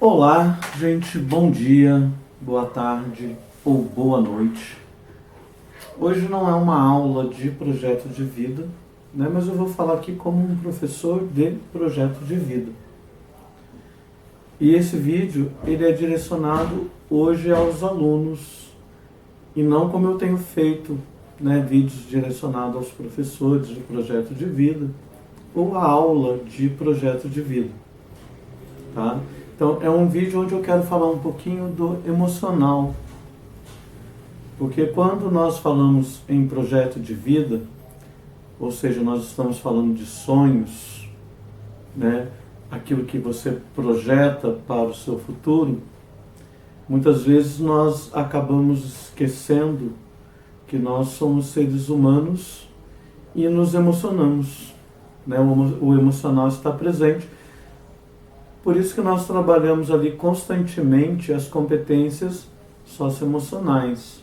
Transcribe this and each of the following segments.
Olá, gente, bom dia, boa tarde ou boa noite. Hoje não é uma aula de projeto de vida, né, mas eu vou falar aqui como um professor de projeto de vida. E esse vídeo, ele é direcionado hoje aos alunos e não como eu tenho feito, né, vídeos direcionados aos professores de projeto de vida ou a aula de projeto de vida, tá? Então, é um vídeo onde eu quero falar um pouquinho do emocional. Porque quando nós falamos em projeto de vida, ou seja, nós estamos falando de sonhos, né? Aquilo que você projeta para o seu futuro, muitas vezes nós acabamos esquecendo que nós somos seres humanos e nos emocionamos, né? O emocional está presente. Por isso que nós trabalhamos ali constantemente as competências socioemocionais.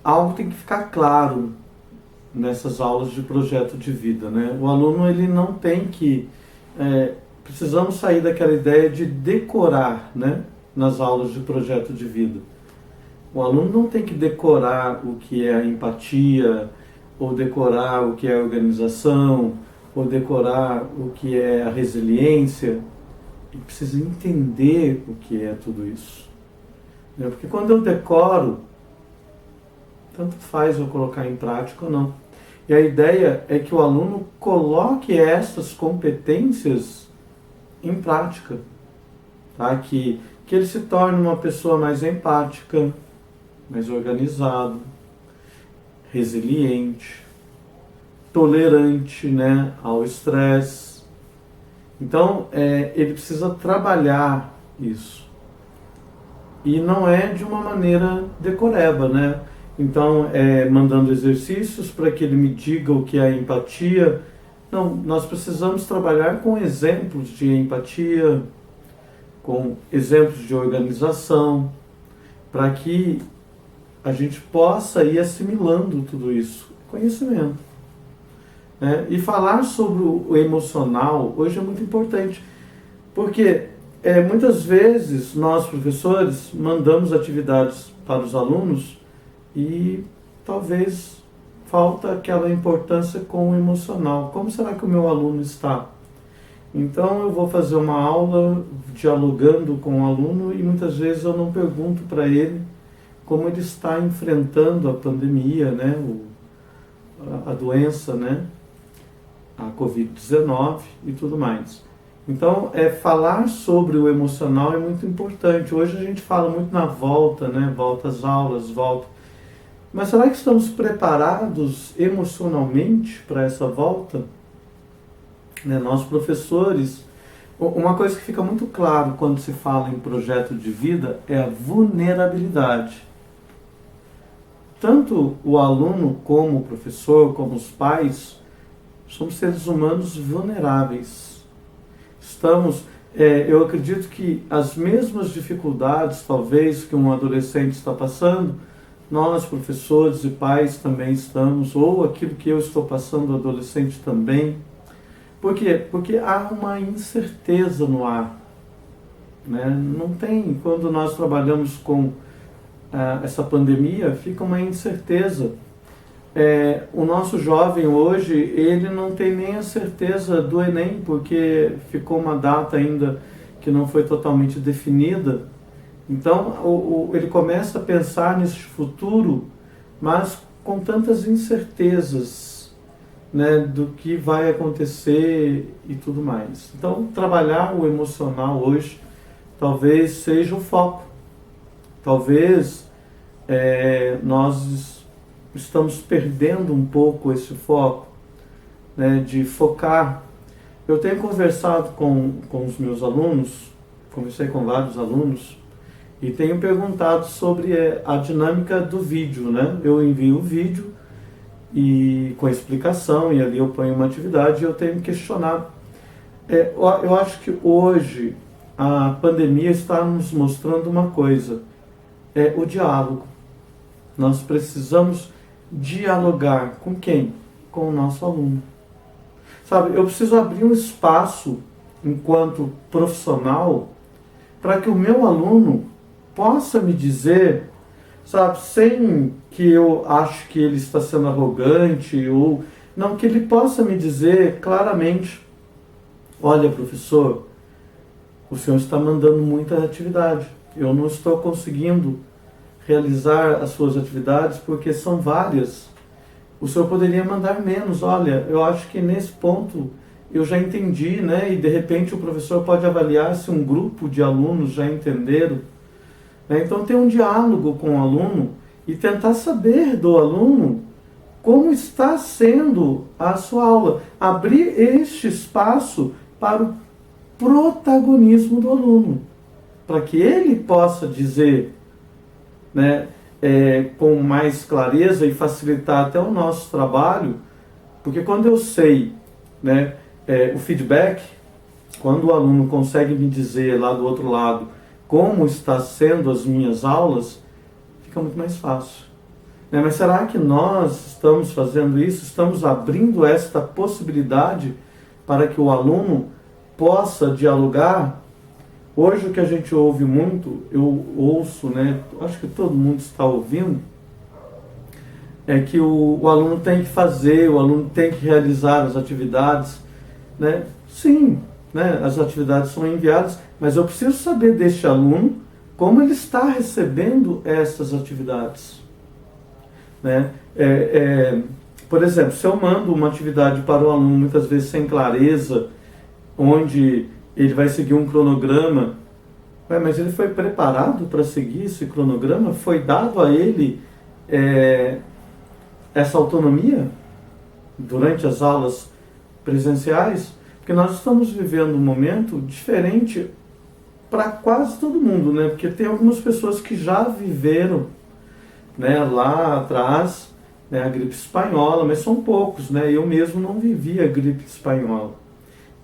Algo tem que ficar claro nessas aulas de projeto de vida, né? O aluno, ele não tem que... precisamos sair daquela ideia de decorar, né, nas aulas de projeto de vida. O aluno não tem que decorar o que é a empatia, ou decorar o que é a organização, ou decorar o que é a resiliência. Ele precisa entender o que é tudo isso. Porque quando eu decoro, tanto faz eu colocar em prática ou não. E a ideia é que o aluno coloque essas competências em prática. Tá? Que ele se torne uma pessoa mais empática, mais organizado, resiliente, tolerante, né, ao estresse. Então, ele precisa trabalhar isso. E não é de uma maneira decoreba, né? Então, mandando exercícios para que ele me diga o que é empatia. Não, nós precisamos trabalhar com exemplos de empatia, com exemplos de organização, para que a gente possa ir assimilando tudo isso. Conhecimento. E falar sobre o emocional hoje é muito importante, porque muitas vezes nós, professores, mandamos atividades para os alunos e talvez falta aquela importância com o emocional. Como será que o meu aluno está? Então eu vou fazer uma aula dialogando com o aluno e muitas vezes eu não pergunto para ele como ele está enfrentando a pandemia, né? A doença, né? A Covid-19 e tudo mais. Então, falar sobre o emocional é muito importante. Hoje a gente fala muito na volta, né? Volta às aulas, volta. Mas será que estamos preparados emocionalmente para essa volta? Nós, professores, uma coisa que fica muito claro quando se fala em projeto de vida é a vulnerabilidade. Tanto o aluno como o professor, como os pais, somos seres humanos vulneráveis. Eu acredito que as mesmas dificuldades, talvez, que um adolescente está passando, nós, professores e pais, também estamos, ou aquilo que eu estou passando, o adolescente também. Por quê? Porque há uma incerteza no ar. Né? Não tem, quando nós trabalhamos com essa pandemia, fica uma incerteza. O nosso jovem hoje, ele não tem nem a certeza do Enem, porque ficou uma data ainda que não foi totalmente definida. Então, ele começa a pensar nesse futuro, mas com tantas incertezas, né, do que vai acontecer e tudo mais. Então, trabalhar o emocional hoje talvez seja o foco. Talvez nós estamos perdendo um pouco esse foco, né, de focar. Eu tenho conversado com os meus alunos, conversei com vários alunos, e tenho perguntado sobre a dinâmica do vídeo, né? Eu envio o vídeo e com explicação, e ali eu ponho uma atividade e eu tenho questionado. Eu acho que hoje a pandemia está nos mostrando uma coisa, o diálogo. Nós precisamos dialogar com quem? Com o nosso aluno. Sabe, eu preciso abrir um espaço enquanto profissional, para que o meu aluno possa me dizer, sabe, sem que eu ache que ele está sendo arrogante, ou não, que ele possa me dizer claramente: olha, professor, o senhor está mandando muita atividade, eu não estou conseguindo realizar as suas atividades porque são várias. O senhor poderia mandar menos. Olha, eu acho que nesse ponto eu já entendi, né? E de repente o professor pode avaliar se um grupo de alunos já entenderam, né? Então ter um diálogo com o aluno e tentar saber do aluno como está sendo a sua aula. Abrir este espaço para o protagonismo do aluno, para que ele possa dizer, né, com mais clareza e facilitar até o nosso trabalho, porque quando eu sei, né, o feedback, quando o aluno consegue me dizer lá do outro lado como está sendo as minhas aulas, fica muito mais fácil. Né? Mas será que nós estamos fazendo isso? Estamos abrindo esta possibilidade para que o aluno possa dialogar? Hoje o que a gente ouve muito, eu ouço, né, acho que todo mundo está ouvindo, é que o aluno tem que fazer, o aluno tem que realizar as atividades, né? Sim, né, as atividades são enviadas, mas eu preciso saber deste aluno como ele está recebendo essas atividades. Né? Por exemplo, se eu mando uma atividade para o aluno muitas vezes sem clareza, onde ele vai seguir um cronograma, mas ele foi preparado para seguir esse cronograma? Foi dado a ele essa autonomia durante as aulas presenciais? Porque nós estamos vivendo um momento diferente para quase todo mundo, né? Porque tem algumas pessoas que já viveram, né, lá atrás, né, a gripe espanhola, mas são poucos, né? Eu mesmo não vivi a gripe espanhola.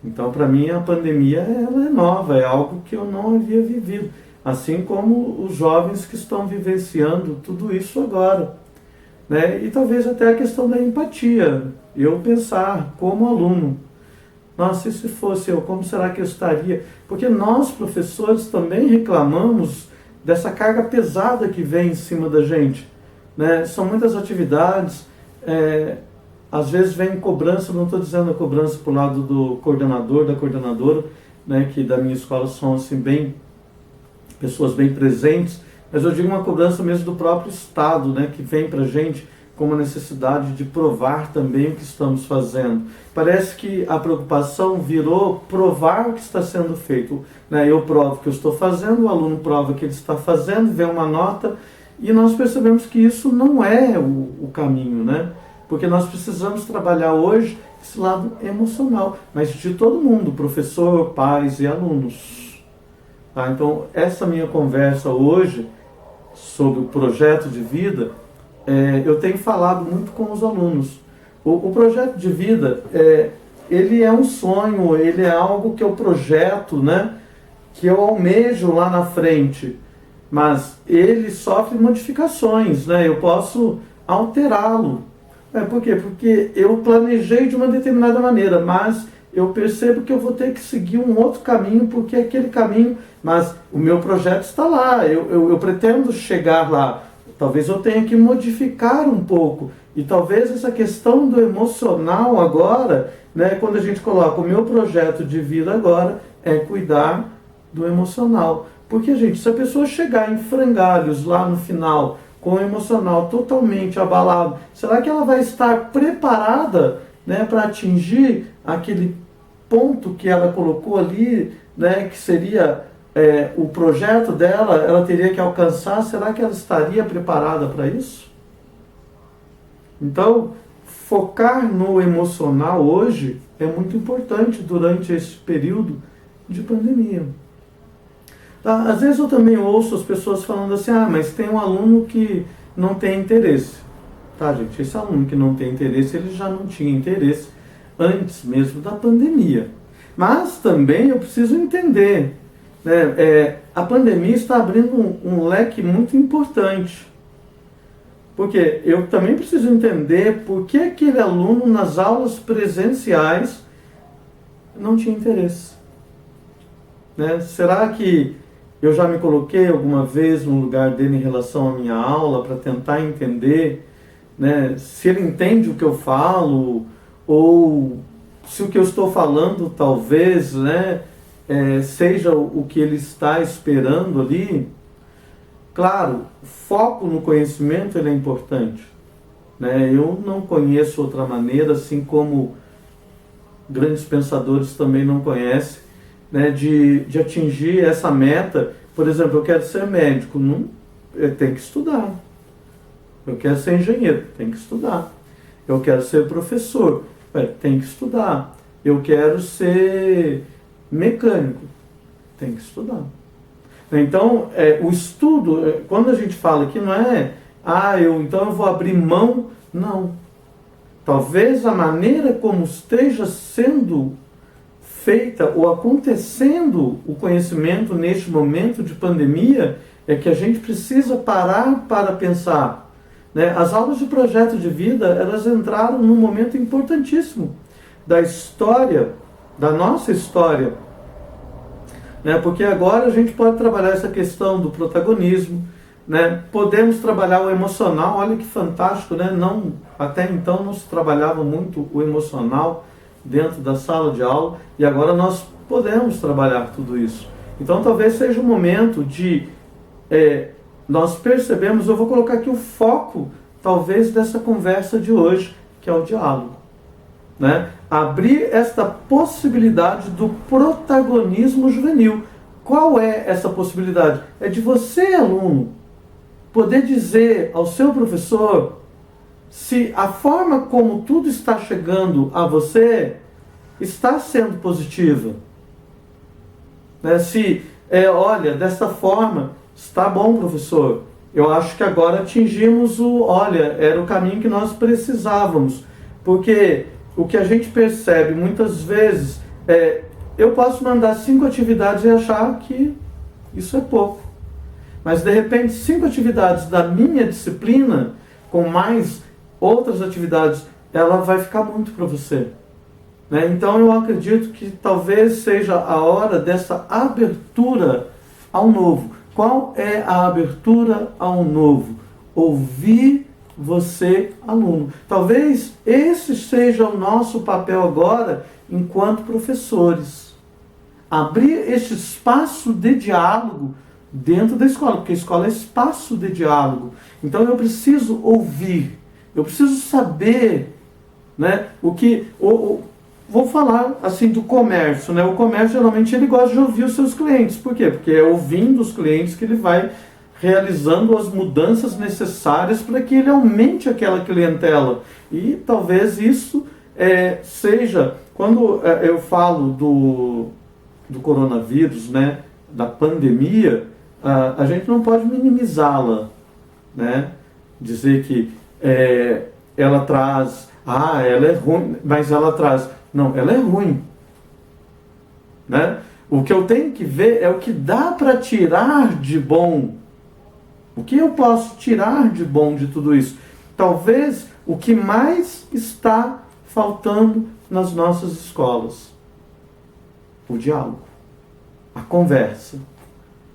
Então, para mim, a pandemia ela é nova, é algo que eu não havia vivido. Assim como os jovens que estão vivenciando tudo isso agora. Né? E talvez até a questão da empatia. Eu pensar como aluno, nossa, e se fosse eu, como será que eu estaria? Porque nós, professores, também reclamamos dessa carga pesada que vem em cima da gente. Né? São muitas atividades, às vezes vem cobrança, não estou dizendo a cobrança para o lado do coordenador, da coordenadora, né, que da minha escola são assim, pessoas bem presentes, mas eu digo uma cobrança mesmo do próprio Estado, né, que vem para a gente com uma necessidade de provar também o que estamos fazendo. Parece que a preocupação virou provar o que está sendo feito. Né? Eu provo que eu estou fazendo, o aluno prova que ele está fazendo, vê uma nota, e nós percebemos que isso não é o caminho, né? Porque nós precisamos trabalhar hoje esse lado emocional, mas de todo mundo, professor, pais e alunos. Tá? Então, essa minha conversa hoje sobre o projeto de vida, eu tenho falado muito com os alunos. O projeto de vida, ele é um sonho, ele é algo que eu projeto, né, que eu almejo lá na frente, mas ele sofre modificações, né, eu posso alterá-lo. Por quê? Porque eu planejei de uma determinada maneira, mas eu percebo que eu vou ter que seguir um outro caminho, porque aquele caminho, mas o meu projeto está lá, eu pretendo chegar lá. Talvez eu tenha que modificar um pouco. E talvez essa questão do emocional agora, né, quando a gente coloca o meu projeto de vida agora, é cuidar do emocional. Porque, gente, se a pessoa chegar em frangalhos lá no final, com o emocional totalmente abalado, será que ela vai estar preparada, né, para atingir aquele ponto que ela colocou ali, né, que seria o projeto dela, ela teria que alcançar? Será que ela estaria preparada para isso? Então, focar no emocional hoje é muito importante durante esse período de pandemia. Tá? Às vezes eu também ouço as pessoas falando assim, mas tem um aluno que não tem interesse. Tá, gente, esse aluno que não tem interesse, ele já não tinha interesse antes mesmo da pandemia. Mas também eu preciso entender, né, a pandemia está abrindo um leque muito importante. Porque eu também preciso entender por que aquele aluno nas aulas presenciais não tinha interesse. né? Será que eu já me coloquei alguma vez no lugar dele em relação à minha aula para tentar entender, né, se ele entende o que eu falo ou se o que eu estou falando talvez, né, seja o que ele está esperando ali? Claro, o foco no conhecimento ele é importante, né? Eu não conheço outra maneira, assim como grandes pensadores também não conhecem, né, de atingir essa meta. Por exemplo, eu quero ser médico, não, eu tenho que estudar. Eu quero ser engenheiro, tem que estudar. Eu quero ser professor, tem que estudar. Eu quero ser mecânico, tem que estudar. Então, o estudo, quando a gente fala que não é, então eu vou abrir mão, não. Talvez a maneira como esteja sendo feita ou acontecendo o conhecimento neste momento de pandemia é que a gente precisa parar para pensar, né? As aulas de projeto de vida, elas entraram num momento importantíssimo da história, da nossa história, né? Porque agora a gente pode trabalhar essa questão do protagonismo, né? Podemos trabalhar o emocional, olha que fantástico, né? Não, até então não se trabalhava muito o emocional dentro da sala de aula e agora nós podemos trabalhar tudo isso. Então talvez seja o momento de nós percebemos, eu vou colocar aqui o foco talvez dessa conversa de hoje, que é o diálogo, né? Abrir esta possibilidade do protagonismo juvenil. Qual é essa possibilidade? É de você, aluno, poder dizer ao seu professor se a forma como tudo está chegando a você está sendo positiva. Né? Se, olha, desta forma, está bom, professor, eu acho que agora atingimos era o caminho que nós precisávamos. Porque o que a gente percebe muitas vezes eu posso mandar 5 atividades e achar que isso é pouco. Mas de repente 5 atividades da minha disciplina, com mais outras atividades, ela vai ficar muito para você. Né? Então eu acredito que talvez seja a hora dessa abertura ao novo. Qual é a abertura ao novo? Ouvir você, aluno. Talvez esse seja o nosso papel agora enquanto professores. Abrir este espaço de diálogo dentro da escola, porque a escola é espaço de diálogo. Então eu preciso ouvir, eu preciso saber, né, vou falar assim do comércio, né? O comércio geralmente ele gosta de ouvir os seus clientes. Por quê? Porque é ouvindo os clientes que ele vai realizando as mudanças necessárias para que ele aumente aquela clientela. E talvez isso seja, quando eu falo do coronavírus, né, da pandemia, a gente não pode minimizá-la, né? Dizer que ela traz, ela é ruim, mas ela traz. Não, ela é ruim. Né? O que eu tenho que ver é o que dá para tirar de bom. O que eu posso tirar de bom de tudo isso? Talvez o que mais está faltando nas nossas escolas. O diálogo. A conversa.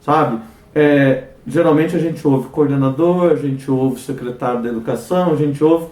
Sabe? Geralmente a gente ouve coordenador, a gente ouve secretário da educação, a gente ouve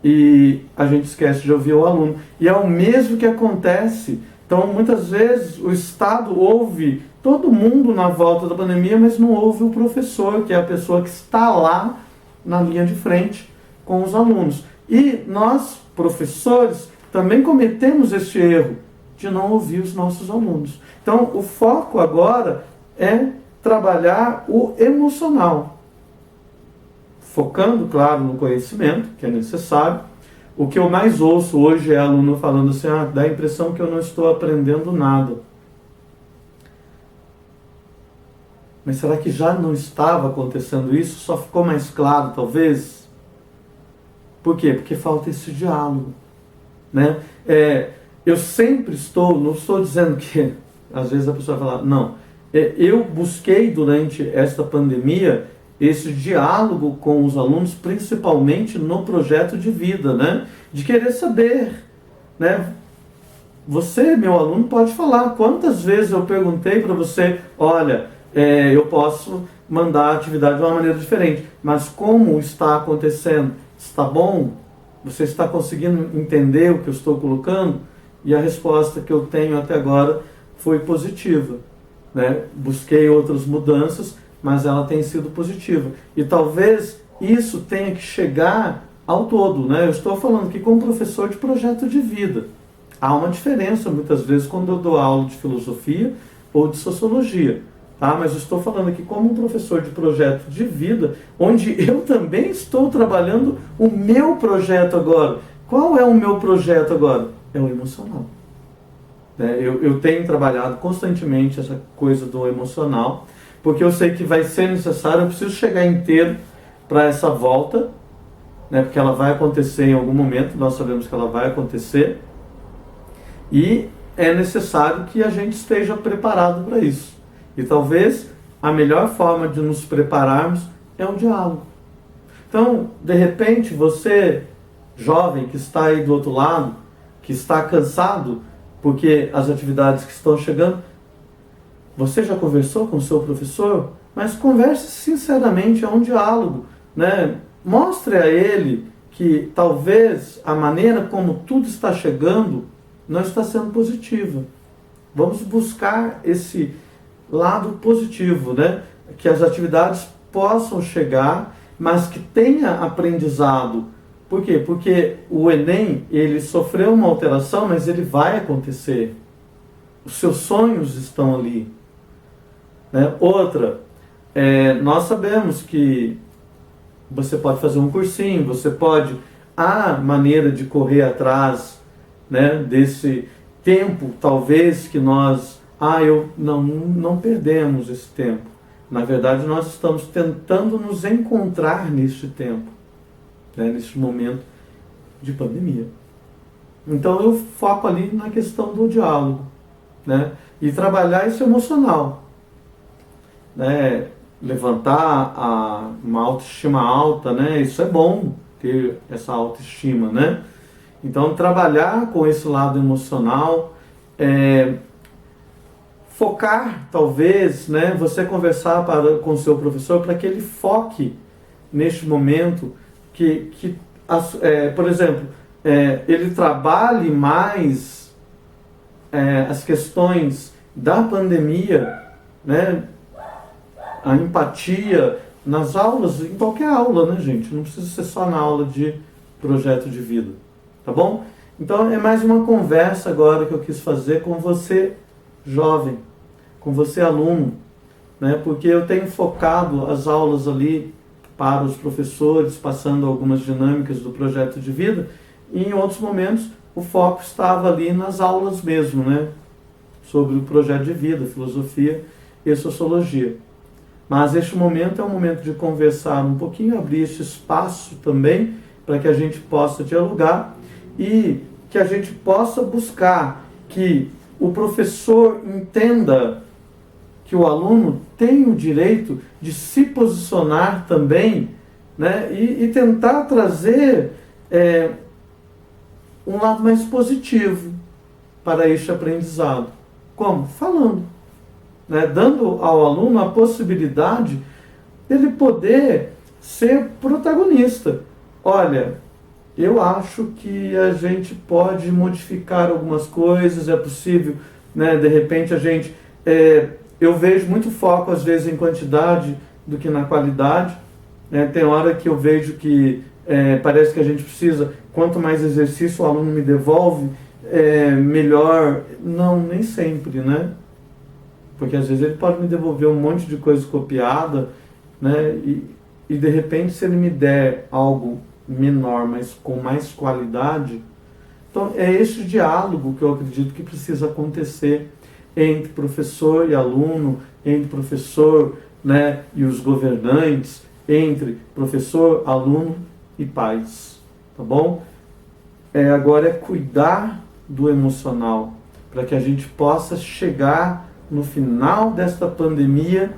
e a gente esquece de ouvir o aluno. E é o mesmo que acontece. Então, muitas vezes, o Estado ouve todo mundo na volta da pandemia, mas não ouve o professor, que é a pessoa que está lá na linha de frente com os alunos. E nós, professores, também cometemos este erro de não ouvir os nossos alunos. Então, o foco agora é trabalhar o emocional. Focando, claro, no conhecimento, que é necessário. O que eu mais ouço hoje é aluno falando assim, dá a impressão que eu não estou aprendendo nada. Mas será que já não estava acontecendo isso? Só ficou mais claro, talvez? Por quê? Porque falta esse diálogo. Né? Eu sempre não estou dizendo que, às vezes a pessoa fala, não, eu busquei durante esta pandemia esse diálogo com os alunos, principalmente no projeto de vida, né? De querer saber, né? Você, meu aluno, pode falar quantas vezes eu perguntei para você, olha, eu posso mandar a atividade de uma maneira diferente, mas como está acontecendo? Está bom? Você está conseguindo entender o que eu estou colocando? E a resposta que eu tenho até agora foi positiva, né? Busquei outras mudanças, mas ela tem sido positiva. E talvez isso tenha que chegar ao todo, né? Eu estou falando aqui como professor de projeto de vida. Há uma diferença, muitas vezes, quando eu dou aula de filosofia ou de sociologia. Tá? Mas eu estou falando aqui como um professor de projeto de vida, onde eu também estou trabalhando o meu projeto agora. Qual é o meu projeto agora? É o emocional. Eu tenho trabalhado constantemente essa coisa do emocional, porque eu sei que vai ser necessário, eu preciso chegar inteiro para essa volta, né? Porque ela vai acontecer em algum momento, nós sabemos que ela vai acontecer, e é necessário que a gente esteja preparado para isso. E talvez a melhor forma de nos prepararmos é um diálogo. Então, de repente, você, jovem que está aí do outro lado, que está cansado porque as atividades que estão chegando, você já conversou com o seu professor? Mas converse sinceramente, é um diálogo, né? Mostre a ele que talvez a maneira como tudo está chegando não está sendo positiva. Vamos buscar esse lado positivo, né? Que as atividades possam chegar, mas que tenha aprendizado. Por quê? Porque o Enem, ele sofreu uma alteração, mas ele vai acontecer. Os seus sonhos estão ali. Né? Outra, nós sabemos que você pode fazer um cursinho, você pode... Há maneira de correr atrás, né, desse tempo, talvez, que nós... não perdemos esse tempo. Na verdade, nós estamos tentando nos encontrar neste tempo, né, neste momento de pandemia. Então eu foco ali na questão do diálogo, né, e trabalhar isso emocional, né, levantar uma autoestima alta, né, isso é bom ter essa autoestima, né. Então trabalhar com esse lado emocional, focar, talvez, né, você conversar com o seu professor para que ele foque neste momento, por exemplo, ele trabalhe mais as questões da pandemia, né, a empatia nas aulas, em qualquer aula, né, gente? Não precisa ser só na aula de projeto de vida, tá bom? Então é mais uma conversa agora que eu quis fazer com você, jovem, com você, aluno, né? Porque eu tenho focado as aulas ali para os professores, passando algumas dinâmicas do projeto de vida, e em outros momentos o foco estava ali nas aulas mesmo, né? Sobre o projeto de vida, filosofia e sociologia. Mas este momento é um momento de conversar um pouquinho, abrir este espaço também para que a gente possa dialogar e que a gente possa buscar que o professor entenda que o aluno tem o direito de se posicionar também, né, e tentar trazer um lado mais positivo para este aprendizado. Como? Falando. Né, dando ao aluno a possibilidade dele poder ser protagonista. Olha, eu acho que a gente pode modificar algumas coisas, é possível, né, de repente a gente... eu vejo muito foco, às vezes, em quantidade do que na qualidade. Né? Tem hora que eu vejo que parece que a gente precisa, quanto mais exercício o aluno me devolve, melhor. Não, nem sempre, né? Porque às vezes ele pode me devolver um monte de coisa copiada, né? E de repente, se ele me der algo menor, mas com mais qualidade... Então é este diálogo que eu acredito que precisa acontecer entre professor e aluno, entre professor, né, e os governantes, entre professor, aluno e pais, tá bom? Agora é cuidar do emocional, para que a gente possa chegar no final desta pandemia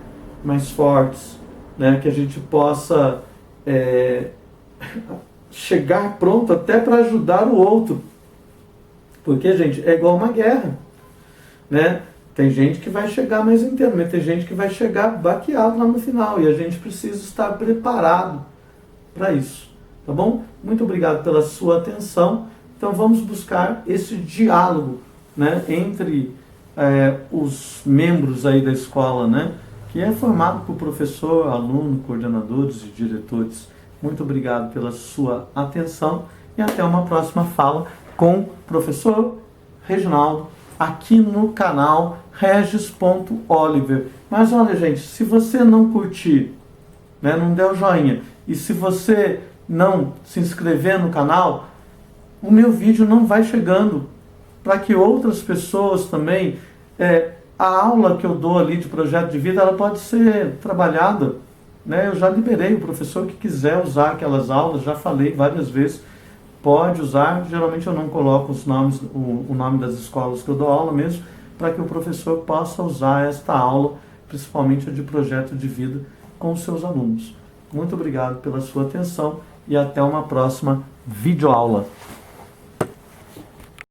mais fortes, né, que a gente possa chegar pronto até para ajudar o outro Porque, gente, é igual uma guerra, né? Tem gente que vai chegar mais inteiro, mas tem gente que vai chegar baqueado lá no final. E a gente precisa estar preparado para isso, tá bom? Muito obrigado pela sua atenção. Então vamos buscar esse diálogo, né, entre os membros aí da escola, né, que é formado por professor, aluno, coordenadores e diretores. Muito obrigado pela sua atenção e até uma próxima fala com o professor Reginaldo aqui no canal Regis.Oliver. Mas olha, gente, se você não curtir, né, não der o joinha, e se você não se inscrever no canal, o meu vídeo não vai chegando para que outras pessoas também... a aula que eu dou ali de projeto de vida, ela pode ser trabalhada, né? Eu já liberei o professor que quiser usar aquelas aulas, já falei várias vezes, pode usar. Geralmente eu não coloco os nomes, o nome das escolas que eu dou aula mesmo, para que o professor possa usar esta aula, principalmente a de projeto de vida, com os seus alunos. Muito obrigado pela sua atenção e até uma próxima videoaula.